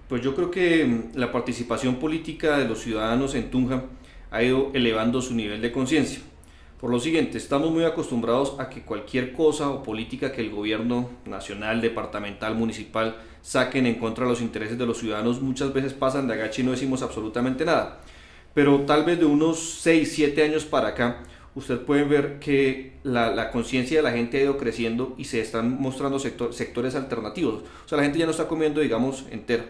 Pues yo creo que la participación política de los ciudadanos en Tunja ha ido elevando su nivel de conciencia. Por lo siguiente, estamos muy acostumbrados a que cualquier cosa o política que el gobierno nacional, departamental, municipal saquen en contra de los intereses de los ciudadanos muchas veces pasan de agache y no decimos absolutamente nada. Pero tal vez de unos 6 7 años para acá, usted puede ver que la conciencia de la gente ha ido creciendo y se están mostrando sectores alternativos. O sea, la gente ya no está comiendo, digamos, entera.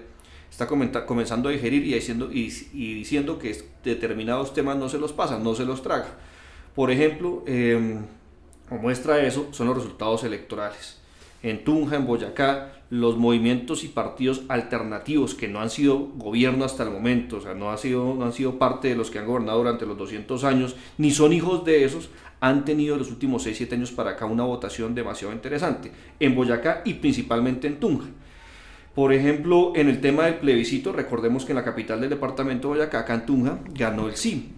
Está comenzando a digerir y diciendo que determinados temas no se los pasan, no se los traga. Por ejemplo, como muestra de eso son los resultados electorales. En Tunja, en Boyacá, los movimientos y partidos alternativos que no han sido gobierno hasta el momento, o sea, no han sido parte de los que han gobernado durante los 200 años, ni son hijos de esos, han tenido los últimos 6 7 años para acá una votación demasiado interesante, en Boyacá y principalmente en Tunja. Por ejemplo, en el tema del plebiscito, recordemos que en la capital del departamento de Boyacá, acá en Tunja, ganó el sí.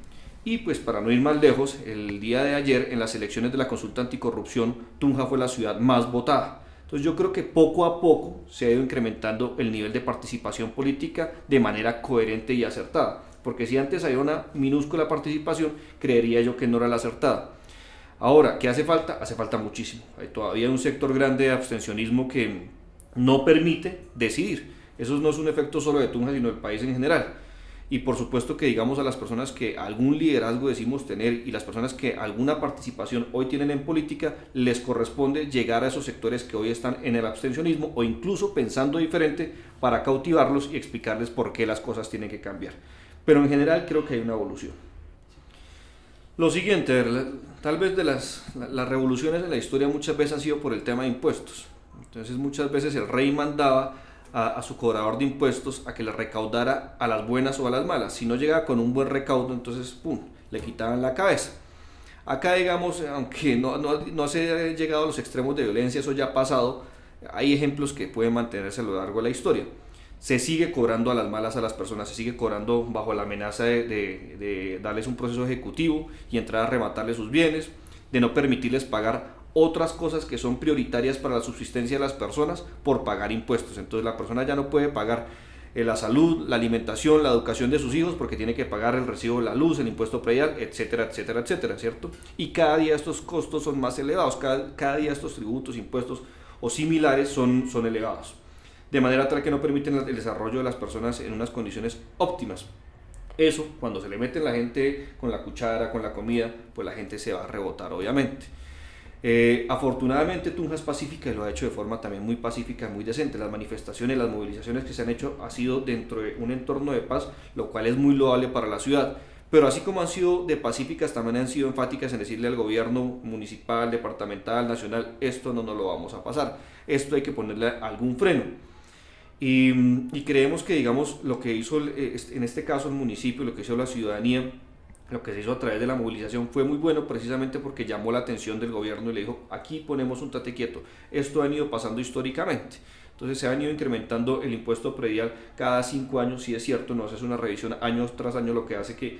Y pues para no ir más lejos, el día de ayer en las elecciones de la consulta anticorrupción, Tunja fue la ciudad más votada. Entonces yo creo que poco a poco se ha ido incrementando el nivel de participación política de manera coherente y acertada. Porque si antes había una minúscula participación, creería yo que no era la acertada. Ahora, ¿qué hace falta? Hace falta muchísimo. Hay todavía un sector grande de abstencionismo que no permite decidir. Eso no es un efecto solo de Tunja, sino del país en general. Y por supuesto que digamos a las personas que algún liderazgo decimos tener y las personas que alguna participación hoy tienen en política, les corresponde llegar a esos sectores que hoy están en el abstencionismo o incluso pensando diferente para cautivarlos y explicarles por qué las cosas tienen que cambiar. Pero en general creo que hay una evolución. Lo siguiente, tal vez de las revoluciones en la historia muchas veces han sido por el tema de impuestos. Entonces muchas veces el rey mandaba a su cobrador de impuestos a que le recaudara a las buenas o a las malas. Si no llegaba con un buen recaudo, entonces ¡pum!, le quitaban la cabeza. Acá digamos, aunque no se ha llegado a los extremos de violencia, eso ya ha pasado, hay ejemplos que pueden mantenerse a lo largo de la historia. Se sigue cobrando a las malas a las personas, se sigue cobrando bajo la amenaza de darles un proceso ejecutivo y entrar a arrebatarles sus bienes, de no permitirles pagar otras cosas que son prioritarias para la subsistencia de las personas por pagar impuestos. Entonces la persona ya no puede pagar la salud, la alimentación, la educación de sus hijos porque tiene que pagar el recibo de la luz, el impuesto predial, etcétera, etcétera, etcétera, ¿cierto? Y cada día estos costos son más elevados, cada día estos tributos, impuestos o similares son elevados, de manera tal que no permiten el desarrollo de las personas en unas condiciones óptimas. Eso, cuando se le mete la gente con la cuchara, con la comida, pues la gente se va a rebotar, obviamente. Afortunadamente Tunja es pacífica y lo ha hecho de forma también muy pacífica, muy decente. Las manifestaciones, las movilizaciones que se han hecho ha sido dentro de un entorno de paz, lo cual es muy loable para la ciudad. Pero así como han sido de pacíficas, también han sido enfáticas en decirle al gobierno municipal, departamental, nacional, esto no nos lo vamos a pasar, esto hay que ponerle algún freno. Y creemos que digamos lo que hizo en este caso el municipio, lo que hizo la ciudadanía, lo que se hizo a través de la movilización fue muy bueno precisamente porque llamó la atención del gobierno y le dijo, aquí ponemos un tate quieto, esto ha venido pasando históricamente. Entonces se ha venido incrementando el impuesto predial cada 5 años, sí es cierto, no se hace una revisión año tras año, lo que hace que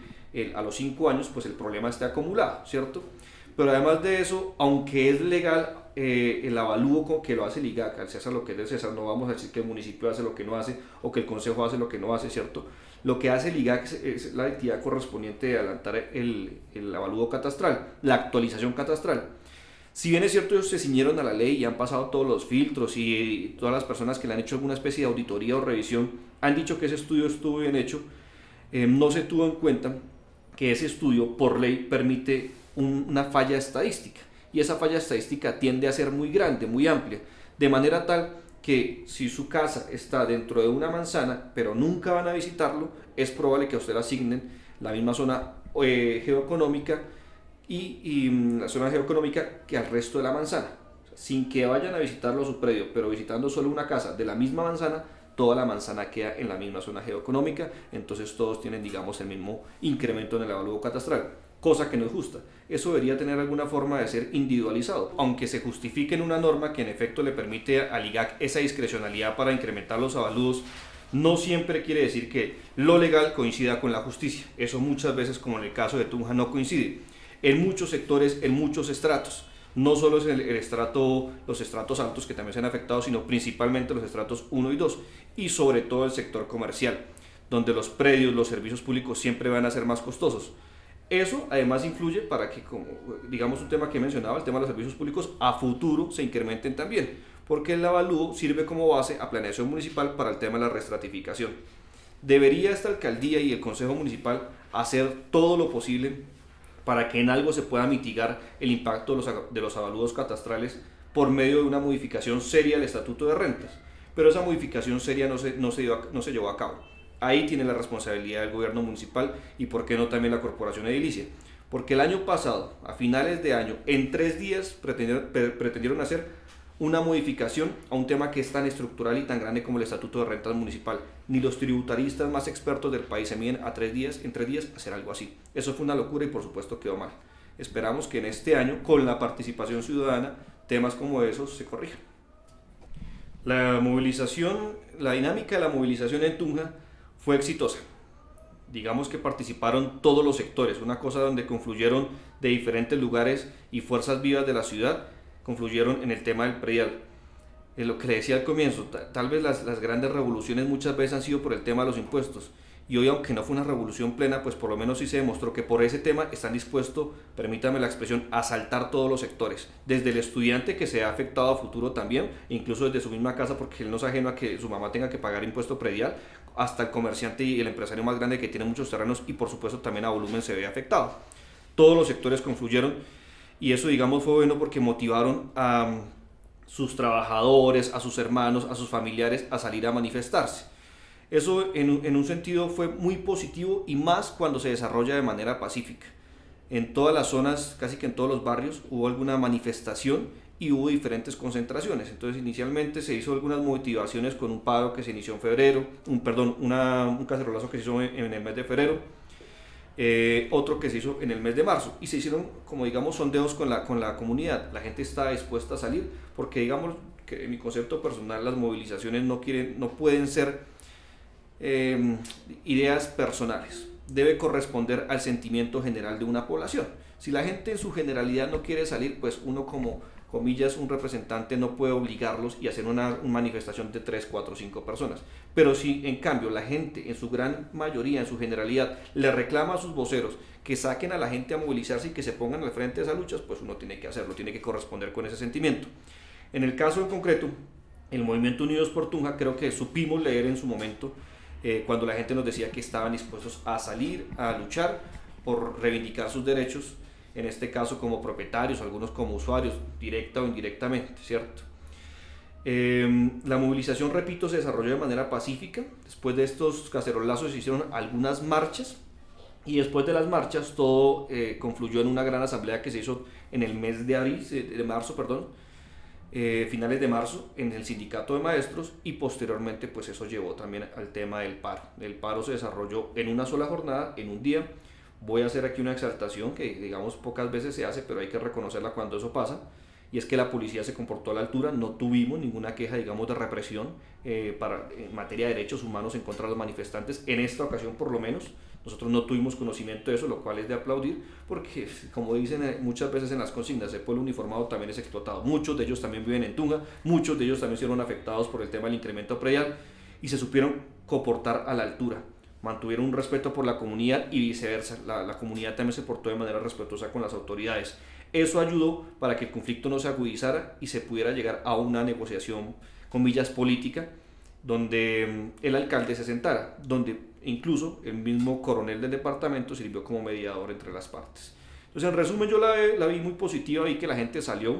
a los 5 años pues el problema esté acumulado, ¿cierto? Pero además de eso, aunque es legal el avalúo que lo hace el IGAC, al César lo que es del César, no vamos a decir que el municipio hace lo que no hace o que el consejo hace lo que no hace, ¿cierto? Lo que hace el IGAC es la entidad correspondiente de adelantar el avalúo catastral, la actualización catastral. Si bien es cierto, ellos se ciñeron a la ley y han pasado todos los filtros y todas las personas que le han hecho alguna especie de auditoría o revisión han dicho que ese estudio estuvo bien hecho, no se tuvo en cuenta que ese estudio por ley permite una falla estadística y esa falla estadística tiende a ser muy grande, muy amplia, de manera tal que si su casa está dentro de una manzana pero nunca van a visitarlo, es probable que a usted le asignen la misma zona geoeconómica y la zona geoeconómica que al resto de la manzana, o sea, sin que vayan a visitarlo a su predio, pero visitando solo una casa de la misma manzana, toda la manzana queda en la misma zona geoeconómica, entonces todos tienen digamos el mismo incremento en el avalúo catastral, cosa que no es justa. Eso debería tener alguna forma de ser individualizado, aunque se justifique en una norma que en efecto le permite al IGAC esa discrecionalidad para incrementar los avalúos. No siempre quiere decir que lo legal coincida con la justicia, eso muchas veces como en el caso de Tunja no coincide, en muchos sectores, en muchos estratos. No solo es los estratos altos que también se han afectado, sino principalmente los estratos 1 y 2 y sobre todo el sector comercial, donde los predios, los servicios públicos siempre van a ser más costosos. Eso además influye para que, como digamos un tema que he mencionado, el tema de los servicios públicos, a futuro se incrementen también, porque el avalúo sirve como base a planeación municipal para el tema de la reestratificación. Debería esta alcaldía y el consejo municipal hacer todo lo posible para que en algo se pueda mitigar el impacto de los avalúos catastrales por medio de una modificación seria del estatuto de rentas. Pero esa modificación seria no se llevó a cabo. Ahí tiene la responsabilidad del gobierno municipal y por qué no también la corporación edilicia. Porque el año pasado, a finales de año, en 3 días pretendieron hacer una modificación a un tema que es tan estructural y tan grande como el estatuto de rentas municipal. Ni los tributaristas más expertos del país se miden en 3 días hacer algo así. Eso fue una locura y por supuesto quedó mal. Esperamos que en este año, con la participación ciudadana, temas como esos se corrijan. La dinámica de la movilización en Tunja fue exitosa. Digamos que participaron todos los sectores, una cosa donde confluyeron de diferentes lugares y fuerzas vivas de la ciudad, confluyeron en el tema del predial. Es lo que le decía al comienzo, tal vez las grandes revoluciones muchas veces han sido por el tema de los impuestos, y hoy, aunque no fue una revolución plena, pues por lo menos sí se demostró que por ese tema están dispuestos, permítame la expresión, a saltar todos los sectores, desde el estudiante que se ha afectado a futuro también, incluso desde su misma casa porque él no es ajeno a que su mamá tenga que pagar impuesto predial, hasta el comerciante y el empresario más grande que tiene muchos terrenos y por supuesto también a volumen se ve afectado. Todos los sectores confluyeron y eso, digamos, fue bueno porque motivaron a sus trabajadores, a sus hermanos, a sus familiares a salir a manifestarse. Eso en un sentido fue muy positivo y más cuando se desarrolla de manera pacífica. En todas las zonas, casi que en todos los barrios, hubo alguna manifestación y hubo diferentes concentraciones. Entonces inicialmente se hizo algunas motivaciones con un paro que se inició en febrero, un cacerolazo que se hizo en el mes de febrero, otro que se hizo en el mes de marzo y se hicieron, como digamos, sondeos con la comunidad. La gente está dispuesta a salir porque, digamos, que en mi concepto personal las movilizaciones no pueden ser ideas personales, debe corresponder al sentimiento general de una población. Si la gente en su generalidad no quiere salir, pues uno como, comillas, un representante no puede obligarlos y hacer una manifestación de 3, 4, 5 personas. Pero si en cambio la gente en su gran mayoría, en su generalidad, le reclama a sus voceros que saquen a la gente a movilizarse y que se pongan al frente de esas luchas, pues uno tiene que hacerlo, tiene que corresponder con ese sentimiento. En el caso en concreto, el Movimiento Unidos por Tunja, creo que supimos leer en su momento cuando la gente nos decía que estaban dispuestos a salir, a luchar por reivindicar sus derechos, en este caso como propietarios, algunos como usuarios, directa o indirectamente, ¿cierto? La movilización, repito, se desarrolló de manera pacífica. Después de estos cacerolazos se hicieron algunas marchas y después de las marchas todo confluyó en una gran asamblea que se hizo en el mes de marzo, finales de marzo, en el sindicato de maestros, y posteriormente pues eso llevó también al tema del paro. El paro se desarrolló en una sola jornada, en un día. Voy a hacer aquí una exaltación que digamos pocas veces se hace, pero hay que reconocerla cuando eso pasa, y es que la policía se comportó a la altura. No tuvimos ninguna queja, digamos, de represión en materia de derechos humanos en contra de los manifestantes. En esta ocasión, por lo menos, nosotros no tuvimos conocimiento de eso, lo cual es de aplaudir, porque, como dicen muchas veces en las consignas, el pueblo uniformado también es explotado. Muchos de ellos también viven en Tunja, muchos de ellos también fueron afectados por el tema del incremento predial y se supieron comportar a la altura. Mantuvieron un respeto por la comunidad y viceversa. La comunidad también se portó de manera respetuosa con las autoridades. Eso ayudó para que el conflicto no se agudizara y se pudiera llegar a una negociación, comillas, política, donde el alcalde se sentara, donde incluso el mismo coronel del departamento sirvió como mediador entre las partes. Entonces, en resumen, yo la vi muy positiva y que la gente salió.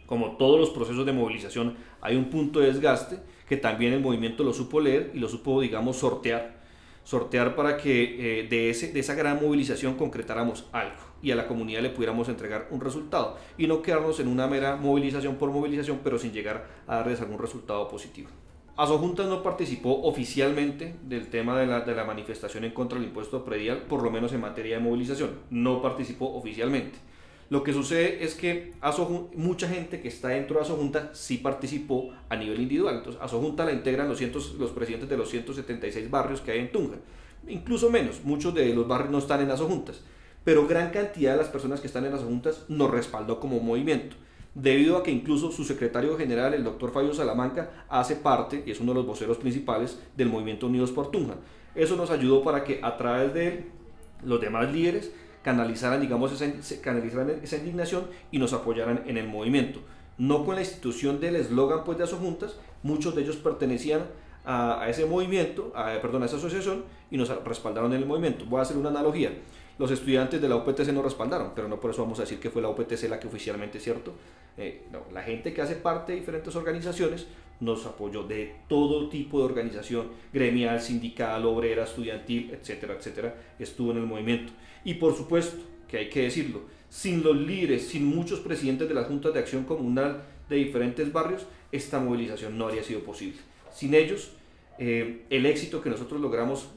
Como todos los procesos de movilización, hay un punto de desgaste que también el movimiento lo supo leer y lo supo, digamos, sortear para que de esa gran movilización concretáramos algo y a la comunidad le pudiéramos entregar un resultado y no quedarnos en una mera movilización por movilización, pero sin llegar a darles algún resultado positivo. Asojuntas no participó oficialmente del tema de la manifestación en contra del impuesto predial, por lo menos en materia de movilización, no participó oficialmente. Lo que sucede es que mucha gente que está dentro de Asojunta sí participó a nivel individual. Entonces, Asojunta la integran los presidentes de los 176 barrios que hay en Tunja, incluso menos, muchos de los barrios no están en Asojuntas, pero gran cantidad de las personas que están en las juntas nos respaldó como movimiento, debido a que incluso su secretario general, el doctor Fabio Salamanca, hace parte, y es uno de los voceros principales, del movimiento Unidos por Tunja. Eso nos ayudó para que a través de los demás líderes canalizaran, digamos, esa indignación y nos apoyaran en el movimiento. No con la institución del eslogan pues, de Asojuntas, muchos de ellos pertenecían a ese movimiento, a esa asociación, y nos respaldaron en el movimiento. Voy a hacer una analogía. Los estudiantes de la UPTC nos respaldaron, pero no por eso vamos a decir que fue la UPTC la que oficialmente es cierto. No, la gente que hace parte de diferentes organizaciones nos apoyó, de todo tipo de organización, gremial, sindical, obrera, estudiantil, etcétera, etcétera, estuvo en el movimiento. Y por supuesto, que hay que decirlo, sin los líderes, sin muchos presidentes de las juntas de acción comunal de diferentes barrios, esta movilización no habría sido posible. Sin ellos, el éxito que nosotros logramos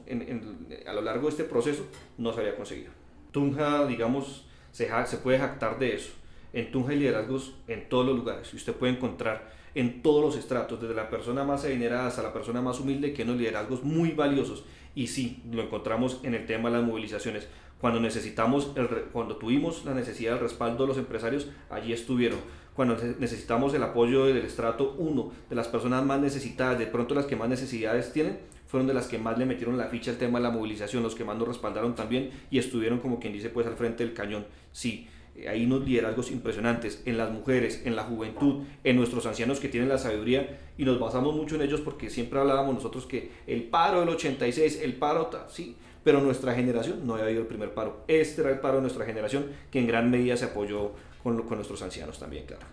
a lo largo de este proceso no se había conseguido. Tunja, digamos, se puede jactar de eso. En Tunja hay liderazgos en todos los lugares y usted puede encontrar en todos los estratos, desde la persona más adinerada hasta la persona más humilde, que unos liderazgos muy valiosos. Y sí, lo encontramos en el tema de las movilizaciones. Cuando tuvimos la necesidad del respaldo de los empresarios, allí estuvieron. Cuando necesitamos el apoyo del estrato 1, de las personas más necesitadas, de pronto las que más necesidades tienen, fueron de las que más le metieron la ficha al tema de la movilización, los que más nos respaldaron también y estuvieron, como quien dice, pues al frente del cañón. Sí, hay unos liderazgos impresionantes en las mujeres, en la juventud, en nuestros ancianos que tienen la sabiduría, y nos basamos mucho en ellos porque siempre hablábamos nosotros que el paro del 86, el paro, sí, pero nuestra generación no había habido el primer paro. Este era el paro de nuestra generación, que en gran medida se apoyó con nuestros ancianos también, claro.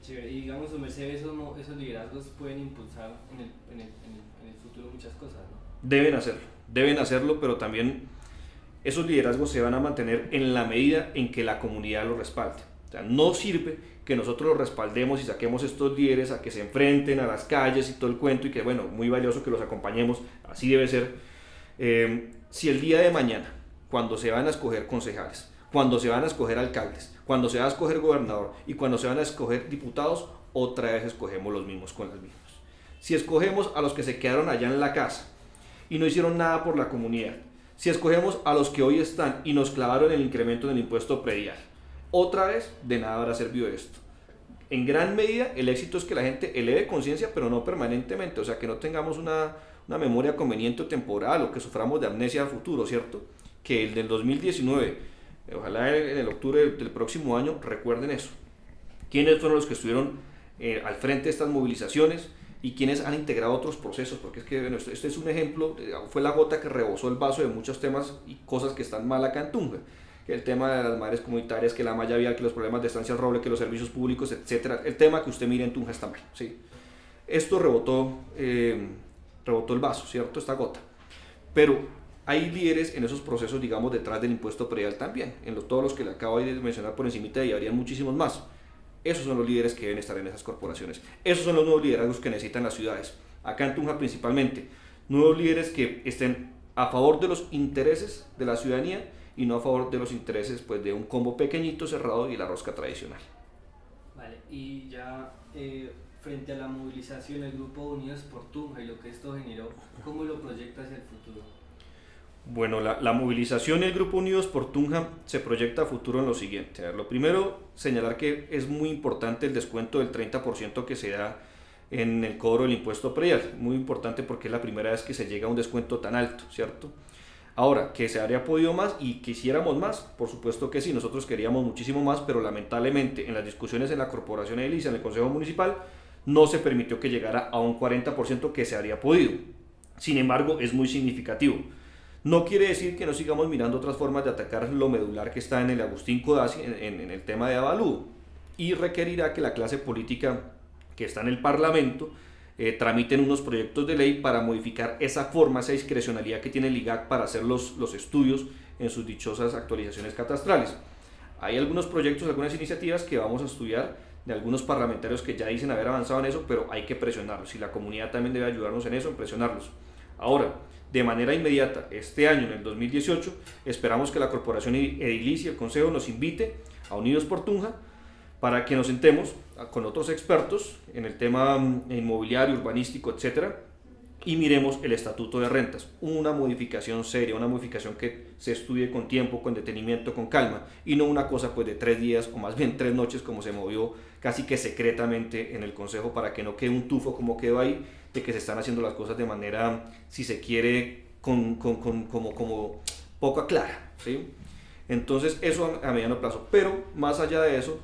Chévere. Y digamos, Mercedes, esos liderazgos pueden impulsar en el futuro muchas cosas, ¿no? Deben hacerlo, pero también esos liderazgos se van a mantener en la medida en que la comunidad los respalde. O sea, no sirve que nosotros los respaldemos y saquemos estos líderes a que se enfrenten a las calles y todo el cuento, y que bueno, muy valioso que los acompañemos, así debe ser. Si el día de mañana, cuando se van a escoger concejales, cuando se van a escoger alcaldes, cuando se va a escoger gobernador y cuando se van a escoger diputados, otra vez escogemos los mismos con los mismos. Si escogemos a los que se quedaron allá en la casa y no hicieron nada por la comunidad, si escogemos a los que hoy están y nos clavaron el incremento del impuesto predial, otra vez de nada habrá servido esto. En gran medida el éxito es que la gente eleve conciencia, pero no permanentemente, o sea, que no tengamos una memoria conveniente o temporal, o que suframos de amnesia a futuro, ¿cierto? Que el del 2019, ojalá en el octubre del próximo año, recuerden eso. ¿Quiénes fueron los que estuvieron al frente de estas movilizaciones y quiénes han integrado otros procesos? Porque es que bueno, este es un ejemplo, fue la gota que rebosó el vaso de muchos temas y cosas que están mal acá en Tunja. Que el tema de las madres comunitarias, que la malla vial, que los problemas de estancia al roble, que los servicios públicos, etcétera. El tema que usted mire en Tunja está mal, ¿sí? Esto rebotó el vaso, ¿cierto? Esta gota. Pero hay líderes en esos procesos, digamos, detrás del impuesto predial también, todos los que le acabo de mencionar por encimita, y habrían muchísimos más. Esos son los líderes que deben estar en esas corporaciones. Esos son los nuevos liderazgos que necesitan las ciudades. Acá en Tunja principalmente, nuevos líderes que estén a favor de los intereses de la ciudadanía y no a favor de los intereses pues, de un combo pequeñito, cerrado y la rosca tradicional. Vale, y ya frente a la movilización, el Grupo Unidos por Tunja y lo que esto generó, ¿cómo lo proyecta hacia el futuro? Bueno, la movilización y el Grupo Unidos por Tunja se proyecta a futuro en lo siguiente. A ver, lo primero, señalar que es muy importante el descuento del 30% que se da en el cobro del impuesto predial. Muy importante porque es la primera vez que se llega a un descuento tan alto, ¿cierto? Ahora, que se habría podido más y quisiéramos más, por supuesto que sí, nosotros queríamos muchísimo más, pero lamentablemente en las discusiones en la Corporación Edilicia, en el Consejo Municipal, no se permitió que llegara a un 40% que se habría podido. Sin embargo, es muy significativo. No quiere decir que no sigamos mirando otras formas de atacar lo medular que está en el Agustín Codazzi, en el tema de avalúo, y requerirá que la clase política que está en el Parlamento tramiten unos proyectos de ley para modificar esa forma, esa discrecionalidad que tiene el IGAC para hacer los estudios en sus dichosas actualizaciones catastrales. Hay algunos proyectos, algunas iniciativas que vamos a estudiar de algunos parlamentarios que ya dicen haber avanzado en eso, pero hay que presionarlos y la comunidad también debe ayudarnos en eso, en presionarlos. Ahora, de manera inmediata, este año, en el 2018, esperamos que la Corporación Edilicia, el Consejo, nos invite a Unidos por Tunja para que nos sentemos con otros expertos en el tema inmobiliario, urbanístico, etcétera, y miremos el estatuto de rentas, una modificación seria, una modificación que se estudie con tiempo, con detenimiento, con calma, y no una cosa pues de 3 días o más bien 3 noches como se movió casi que secretamente en el Consejo, para que no quede un tufo como quedó ahí, de que se están haciendo las cosas de manera, si se quiere, como poco clara, ¿sí? Entonces eso a mediano plazo, pero más allá de eso,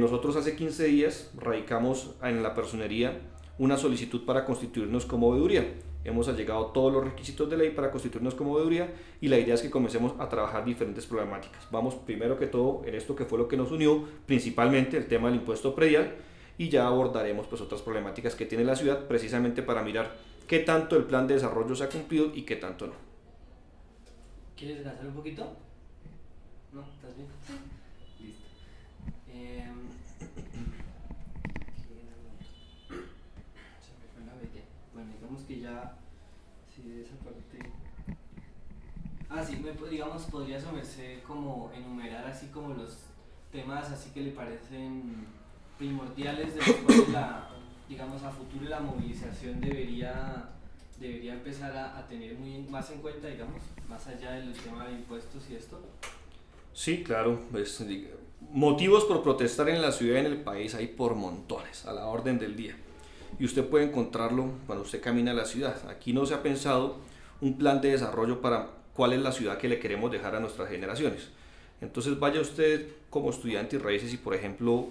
nosotros hace 15 días radicamos en la personería una solicitud para constituirnos como veeduría. Hemos allegado todos los requisitos de ley para constituirnos como veeduría, y la idea es que comencemos a trabajar diferentes problemáticas. Vamos primero que todo en esto que fue lo que nos unió, principalmente el tema del impuesto predial, y ya abordaremos pues otras problemáticas que tiene la ciudad, precisamente para mirar qué tanto el plan de desarrollo se ha cumplido y qué tanto no. ¿Quieres descansar un poquito? ¿No? ¿Estás bien? Sí. Listo. Se me fue la bella. Bueno, digamos que ya, si de esa parte... sí, digamos, podría someterse como enumerar así como los temas así que le parecen primordiales de los cuales digamos, a futuro la movilización debería empezar a tener más en cuenta, digamos, más allá del tema de impuestos y esto. Sí, claro, pues, motivos por protestar en la ciudad y en el país hay por montones, a la orden del día. Y usted puede encontrarlo cuando usted camina a la ciudad. Aquí no se ha pensado un plan de desarrollo para cuál es la ciudad que le queremos dejar a nuestras generaciones. Entonces vaya usted como estudiante y revise si, por ejemplo,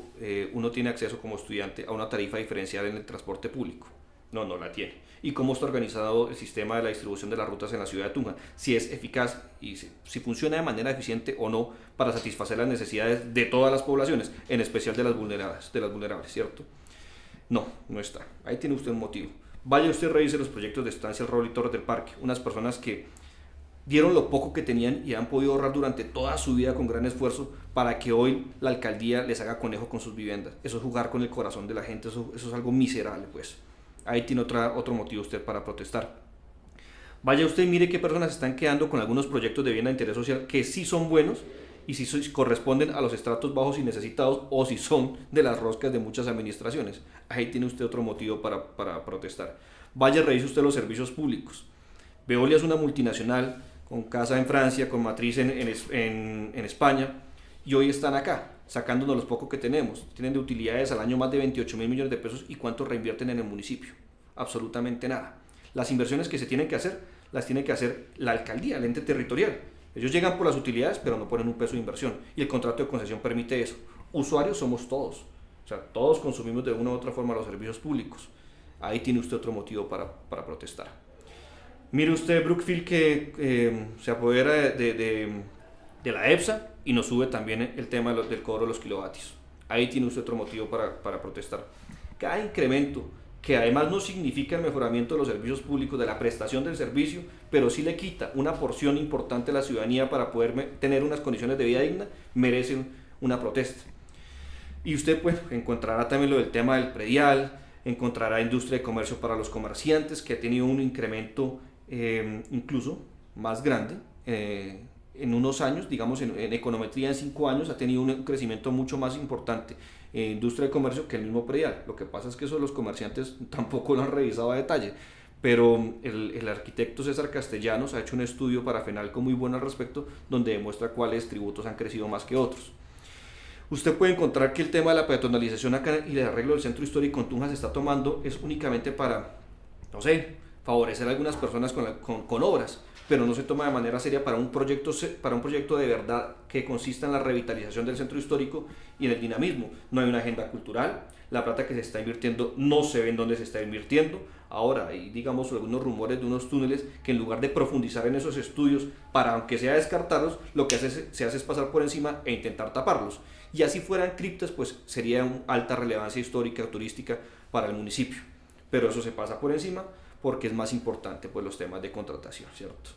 uno tiene acceso como estudiante a una tarifa diferencial en el transporte público. No la tiene. Y cómo está organizado el sistema de la distribución de las rutas en la ciudad de Tunja, si es eficaz y si funciona de manera eficiente o no para satisfacer las necesidades de todas las poblaciones, en especial de las vulnerables, ¿cierto? No está. Ahí tiene usted un motivo. Vaya usted, revise los proyectos de estancia El Roble y Torres del Parque, unas personas que dieron lo poco que tenían y han podido ahorrar durante toda su vida con gran esfuerzo para que hoy la alcaldía les haga conejo con sus viviendas. Eso es jugar con el corazón de la gente, eso es algo miserable, pues. Ahí tiene otro motivo usted para protestar. Vaya usted y mire qué personas están quedando con algunos proyectos de vivienda de interés social que sí son buenos y si corresponden a los estratos bajos y necesitados, o si son de las roscas de muchas administraciones. Ahí tiene usted otro motivo para protestar. Vaya y revise usted los servicios públicos. Veolia es una multinacional con casa en Francia, con matriz en España, y hoy están acá, sacándonos los pocos que tenemos. Tienen de utilidades al año más de 28.000 millones de pesos, y ¿cuánto reinvierten en el municipio? Absolutamente nada. Las inversiones que se tienen que hacer, las tiene que hacer la alcaldía, el ente territorial. Ellos llegan por las utilidades, pero no ponen un peso de inversión, y el contrato de concesión permite eso. Usuarios somos todos, o sea, todos consumimos de una u otra forma los servicios públicos. Ahí tiene usted otro motivo para protestar. Mire usted Brookfield, que se apodera de la EPSA y nos sube también el tema del cobro de los kilovatios. Ahí tiene usted otro motivo para protestar. Cada incremento, que además no significa el mejoramiento de los servicios públicos, de la prestación del servicio, pero sí le quita una porción importante a la ciudadanía para poder tener unas condiciones de vida digna, merece una protesta. Y usted pues encontrará también lo del tema del predial, encontrará industria de comercio para los comerciantes, que ha tenido un incremento incluso más grande en unos años, digamos en econometría en 5 años ha tenido un crecimiento mucho más importante en industria de comercio que el mismo predial. Lo que pasa es que eso los comerciantes tampoco lo han revisado a detalle, pero el arquitecto César Castellanos ha hecho un estudio para FENALCO muy bueno al respecto, donde demuestra cuáles tributos han crecido más que otros. Usted puede encontrar que el tema de la peatonalización acá y el arreglo del centro histórico en Tunja se está tomando es únicamente para, no sé, favorecer a algunas personas con obras, pero no se toma de manera seria para un proyecto de verdad que consista en la revitalización del centro histórico y en el dinamismo. No hay una agenda cultural, la plata que se está invirtiendo no se ve en dónde se está invirtiendo. Ahora hay, digamos, algunos rumores de unos túneles que, en lugar de profundizar en esos estudios para, aunque sea descartarlos, lo que se hace es pasar por encima e intentar taparlos. Y así fueran criptas, pues sería una alta relevancia histórica, turística para el municipio. Pero eso se pasa por encima porque es más importante pues los temas de contratación, ¿cierto?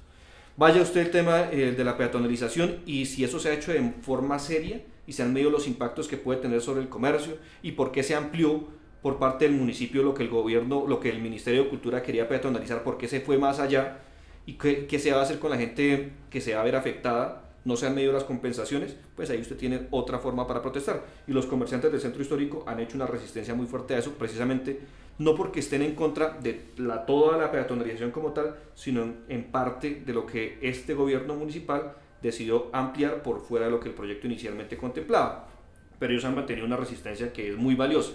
Vaya usted el tema de la peatonalización, y si eso se ha hecho en forma seria y se han medido los impactos que puede tener sobre el comercio y por qué se amplió por parte del municipio lo que el gobierno, lo que el Ministerio de Cultura quería peatonalizar, por qué se fue más allá y qué se va a hacer con la gente que se va a ver afectada. No se han medido las compensaciones, pues ahí usted tiene otra forma para protestar. Y los comerciantes del centro histórico han hecho una resistencia muy fuerte a eso, precisamente no porque estén en contra de toda la peatonalización como tal, sino en parte de lo que este gobierno municipal decidió ampliar por fuera de lo que el proyecto inicialmente contemplaba. Pero ellos han mantenido una resistencia que es muy valiosa.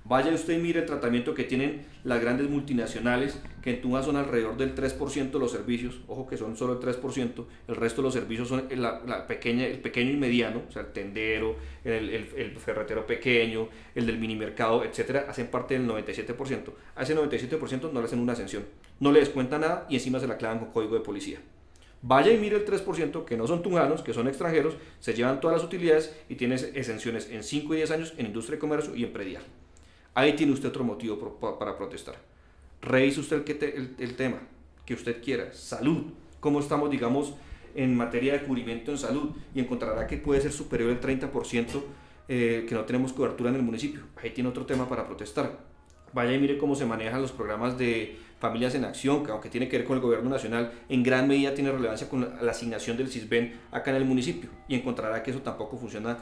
Vaya usted y mire el tratamiento que tienen las grandes multinacionales, que en Tunja son alrededor del 3% de los servicios, ojo que son solo el 3%, el resto de los servicios son el pequeño y mediano, o sea, el tendero, el ferretero pequeño, el del mini mercado, etcétera, hacen parte del 97%. A ese 97% no le hacen una ascensión, no le descuentan nada y encima se la clavan con código de policía. Vaya y mire el 3%, que no son tunjanos, que son extranjeros, se llevan todas las utilidades y tienen exenciones en 5 y 10 años en industria y comercio y en predial. Ahí tiene usted otro motivo para protestar. Revise usted el tema que usted quiera. Salud. ¿Cómo estamos, digamos, en materia de cubrimiento en salud? Y encontrará que puede ser superior al 30% que no tenemos cobertura en el municipio. Ahí tiene otro tema para protestar. Vaya y mire cómo se manejan los programas de Familias en Acción, que aunque tiene que ver con el gobierno nacional, en gran medida tiene relevancia con la asignación del CISBEN acá en el municipio. Y encontrará que eso tampoco funciona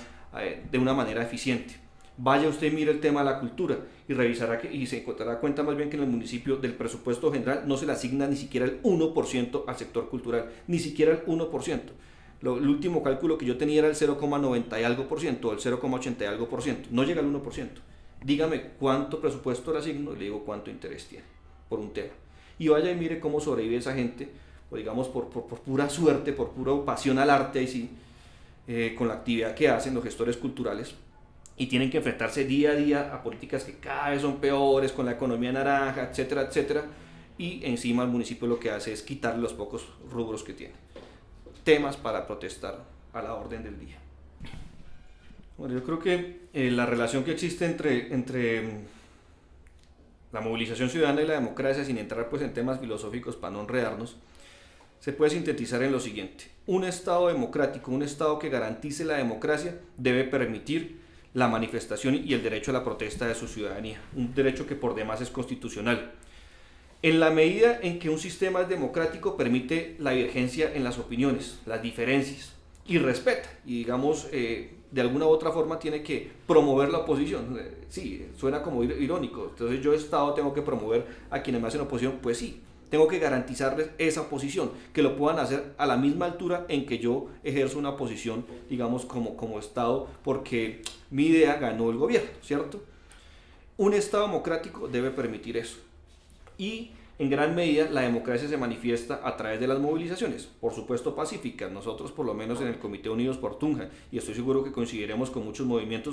de una manera eficiente. Vaya usted y mire el tema de la cultura y revisará y se dará cuenta más bien que en el municipio del presupuesto general no se le asigna ni siquiera el 1% al sector cultural, ni siquiera el 1%. El último cálculo que yo tenía era el 0,90 y algo por ciento o el 0,80 y algo por ciento, no llega al 1%. Dígame cuánto presupuesto le asigno y le digo cuánto interés tiene por un tema. Y vaya y mire cómo sobrevive esa gente, o digamos por pura suerte, por pura pasión al arte, y sí, con la actividad que hacen los gestores culturales. Y tienen que enfrentarse día a día a políticas que cada vez son peores, con la economía naranja, etcétera, etcétera. Y encima el municipio lo que hace es quitarle los pocos rubros que tiene. Temas para protestar a la orden del día. Bueno, yo creo que la relación que existe entre la movilización ciudadana y la democracia, sin entrar pues en temas filosóficos para no enredarnos, se puede sintetizar en lo siguiente. Un Estado democrático, un Estado que garantice la democracia, debe permitir la manifestación y el derecho a la protesta de su ciudadanía, un derecho que por demás es constitucional. En la medida en que un sistema es democrático, permite la divergencia en las opiniones, las diferencias, y respeta, y digamos, de alguna u otra forma tiene que promover la oposición. Sí, suena como irónico, entonces yo Estado tengo que promover a quienes me hacen oposición, pues sí, tengo que garantizarles esa oposición, que lo puedan hacer a la misma altura en que yo ejerzo una posición, digamos, como Estado, porque mi idea ganó el gobierno, ¿cierto? Un Estado democrático debe permitir eso. Y en gran medida la democracia se manifiesta a través de las movilizaciones, por supuesto pacíficas. Nosotros, por lo menos en el Comité Unidos por Tunja, y estoy seguro que coincidiremos con muchos movimientos,